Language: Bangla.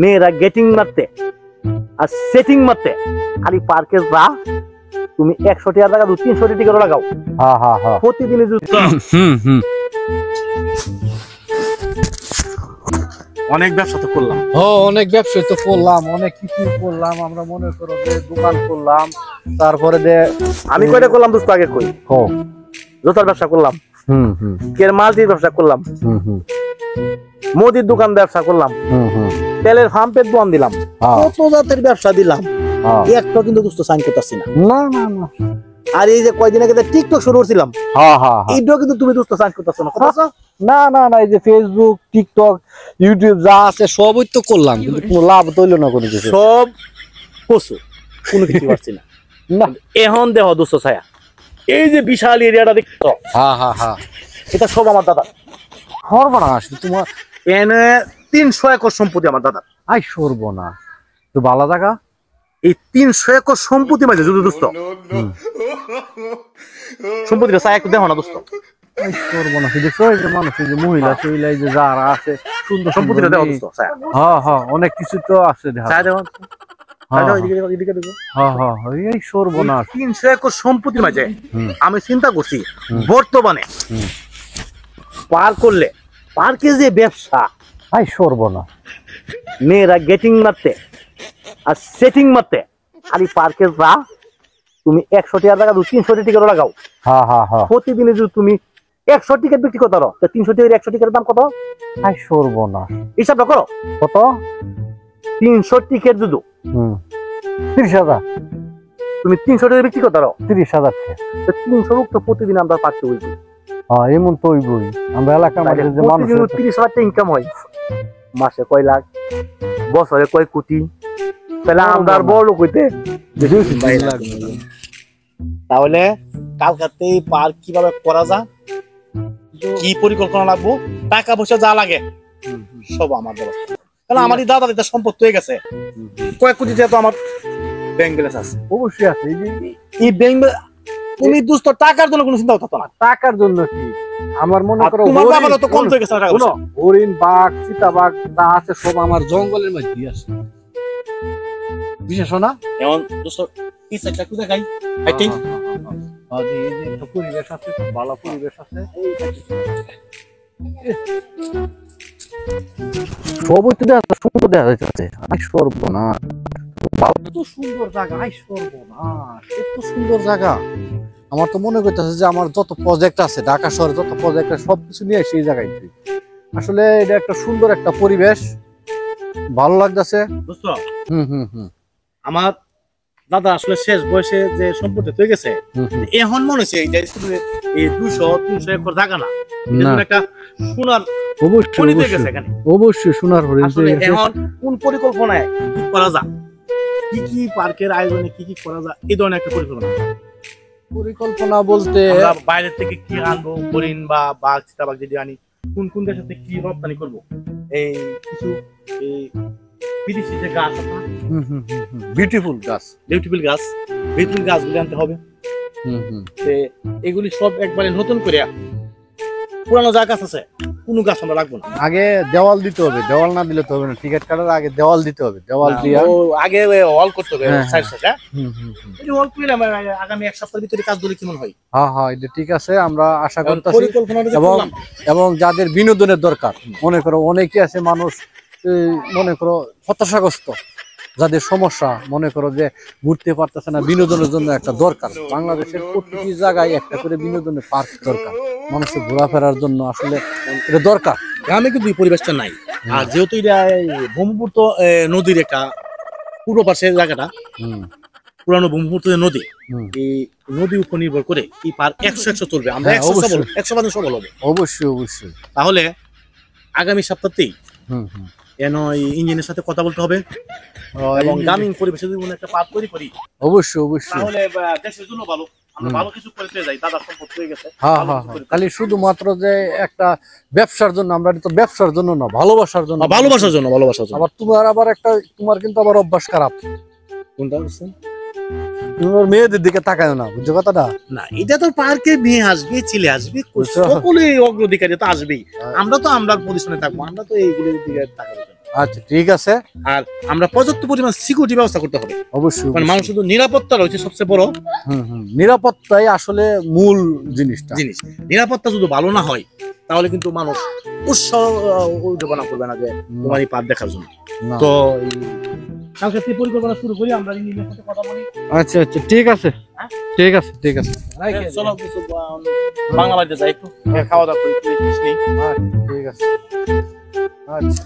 মেয়েরা গেটিং মারতে আর সেটিং মারতে খালি পার্কে যা তুমি 100 টাকা লাগাও 300 টিকিট লাগাও। হ্যাঁ হ্যাঁ হ্যাঁ প্রতিদিন অনেক ব্যবসা তো করলাম। অনেক ব্যবসা তো করলাম, অনেক কিছু করলাম। আমরা মনে করো যে দোকান করলাম, তারপরে যে আমি কয়টা করলাম দোস্ত আগে কই, জুতার ব্যবসা করলাম, কের মালটির ব্যবসা করলাম, মুদির দোকান ব্যবসা করলাম, তেলের পাম্পের দোকান দিলাম, কত জাতের ব্যবসা দিলাম, একটা কিন্তু দোস্ত সাইন করতেছি না। না না না। আর এই যে কয়দিন আগে টিকটক শুরু করছিলাম, এইটাও কিন্তু তুমি দোস্ত সাইন করতেছ না। না না না, এই যে ফেসবুক, টিকটক, ইউটিউব যা আছে সবই তো করলাম, কিন্তু কোনো লাভ তৈল না কোনো কিছু। সব কসু, কোনো কিছু পারছি না। এখন দেহ দোস্ত ছায়া, এই যে বিশাল এরিয়াটা দেখছো, এটা সব আমার দাদা। সর্বনাশ, তোমার এনে 300 একর সম্পত্তি আমার দাদা। আই সর্বনাশ, তো ভালো জায়গা। এই 300 একর সম্পত্তি মাঝে যদি দোস্ত সম্পত্তিটা চাই একটু দেখো না দোস্ত। সর্বনাশ, দেখছো এই যে মানুষ, এই যে মহিলা সহিলা, এই যে যারা আছে সুন্দর সম্পত্তিটা দেখো দোস্ত। হ্যাঁ হ্যাঁ, অনেক কিছু তো আছে দেখা। এই সর্বনাশ, 300 একর সম্পত্তির মাঝে আমি চিন্তা করছি বর্তমানে পার করলে পার্কে যে ব্যবসা, আই সর্বনাশ। মেয়েরা গেটিং মারতে আর সেটিং মারতে খালি পার্কে যা তুমি 100 টাকা লাগাও 300 টিকিট লাগাও। প্রতিদিন যদি তুমি 100 টিকিট বিক্রি করতে পারো, 300 টাকার 100 টিকিটের দাম কত? আই সর্বনাশ, হিসাবটা করো কত? 300 টিকিট যদি 30,000, তুমি 300 টাকা বিক্রি করতে পারো, 30,000। 300 লোক তো প্রতিদিন আমরা পাচ্ছি ওই এমন তো ওই বই আমরা এলাকার মধ্যে যে মানুষ 30,000 টাকা ইনকাম হয়, মাসে কয় লাখ, বছরে কয় কোটি, তাহলে আমরা আর বড় লোক হইতে। তাহলে কালকাতে পার্ক কিভাবে করা যায়, কি পরিকল্পনা লাগবো, টাকা পয়সা যা লাগে সব আমার দেওয়া। কারণ আমার দাদা দিদা সম্পত্তি হয়ে গেছে, কয়েক কোটি টাকা তো আমার ব্যাংক ব্যালেন্স আছে। অবশ্যই আছে। এই ব্যাংক তুমি দোস্ত টাকার জন্য কোনো চিন্তা করতে না। টাকার জন্য কি আমার মনে করো তোমার বাবার তো কম হয়ে গেছে টাকা পয়সা। হরিণ, বাঘ, চিতাবাঘ যা আছে সব আমার জঙ্গলের মধ্যে আছে, বিশেষ না। এমন দোস্ত এই সাইডটা কোথা খাই আইটি একটা পরিবেশ আছে, ভালো পরিবেশ আছে, সবই তো দেখা সুন্দর দেখা যাচ্ছে। আই সর্বনাশ, এত সুন্দর জায়গা, আই সর্বনাশ, এত সুন্দর জায়গা। আমার তো মনে করতেছে যে আমার যত প্রজেক্ট আছে ঢাকা শহরে, যত প্রজেক্ট আছে সবকিছু নিয়ে সেই জায়গায়। আসলে এটা একটা সুন্দর একটা পরিবেশ, ভালো লাগতেছে। আমার দাদা আসলে শেষ বয়সে যে সম্পত্তি হয়ে গেছে, এখন মনে হচ্ছে এই 200-300 একর জায়গা না, একটা সোনার অবশ্যই সোনার হরিণ। এখন কোন পরিকল্পনায় কি করা যায়, কি কি পার্কের আয়োজনে কি কি করা যায়, এই ধরনের একটা পরিকল্পনা বলতে বাইরে থেকে কি আনবো, হরিণ বা বাঘ, চিতাবাঘ যদি আনি, কোন কোন দেশের থেকে কি রপ্তানি করবো, এই কিছু এই বিদেশি যে গাছ আছে, বিউটিফুল গাছগুলি আনতে হবে। এগুলি সব একবারে নতুন করে, পুরানো যা গাছ আছে কোনো গাছ আমরা রাখবো না। আগে দেওয়াল দিতে হবে, দেওয়াল না দিলে তো হবে না, টিকিট কাটার আগে দেওয়াল দিতে হবে, দেওয়াল দিয়ে আগে ওয়াল করতে হবে। আগামী 1 সপ্তাহের ভিতরে কাজগুলি কেমন হয়? এটা ঠিক আছে, আমরা আশা করতেছি। এবং যাদের বিনোদনের দরকার, মনে করো অনেকে আছে মানুষ মনে করো হতাশাগ্রস্ত, যাদের সমস্যা, মনে করো যে ঘুরতে পারতেছে না, বিনোদনের জন্য একটা দরকার। বাংলাদেশের প্রতিটি জায়গায় একটা করে বিনোদনের পার্ক দরকার, মানুষের ঘোরাফেরার জন্য আসলে এটা দরকার। গ্রামে কিন্তু এই পরিবেশটা নাই। আর যেহেতু এটা ব্রহ্মপুত্র নদীর একটা পূর্ব পাশের জায়গাটা, পুরানো ব্রহ্মপুত্র নদী, এই নদীর উপর নির্ভর করে এই পার্ক 100 চলবে। আমরা 100% সফল হবো। অবশ্যই। তাহলে আগামী সপ্তাহতেই ইঞ্জিনের সাথে কথা বলতে হবে এবং গ্রামীণ পরিবেশে যদি একটা পার্ক তৈরি করি, অবশ্যই তাহলে দেশের জন্য ভালো, আমরা ভালো কিছু করে যাই। দাদা সম্পদ হয়ে গেছে, খালি শুধুমাত্র যে একটা ব্যবসার জন্য, আমরা তো ব্যবসার জন্য না, ভালোবাসার জন্য। আবার তোমার কিন্তু আবার অভ্যাস খারাপ। কোনটা বুঝছেন? তোমার মেয়েদের দিকে তাকায় না, বুঝছো কথাটা? না, এটা তো পার্কে মেয়ে আসবে, ছেলে আসবে, সকলে অগ্রাধিকার তো আসবেই। আমরা তো আমরা পজিশনে থাকবো, আমরা তো এইগুলোর দিকে তাকাবো। আচ্ছা ঠিক আছে। আর আমরা পর্যাপ্ত পরিমাণ সিকিউরিটি ব্যবস্থা করতে হবে অবশ্যই, কারণ মানুষ শুধু নিরাপত্তা রয়েছে সবচেয়ে বড় নিরাপত্তাই আসলে মূল জিনিস। নিরাপত্তা যদি ভালো না হয় তাহলে কিন্তু মানুষ উদ্দীপনা করবে না যে তোমার এই পার দেখার জন্য। তো কালকে থেকে পরিকল্পনা শুরু করি, আমরা ইঞ্জিনিয়ারের সাথে কথা বলি। আচ্ছা আচ্ছা ঠিক আছে, ঠিক আছে, ঠিক আছে। চলো কিছু বাংলা বাড়িতে যাই, একটু খাওয়া দাওয়া করি। ঠিক আছে, আচ্ছা।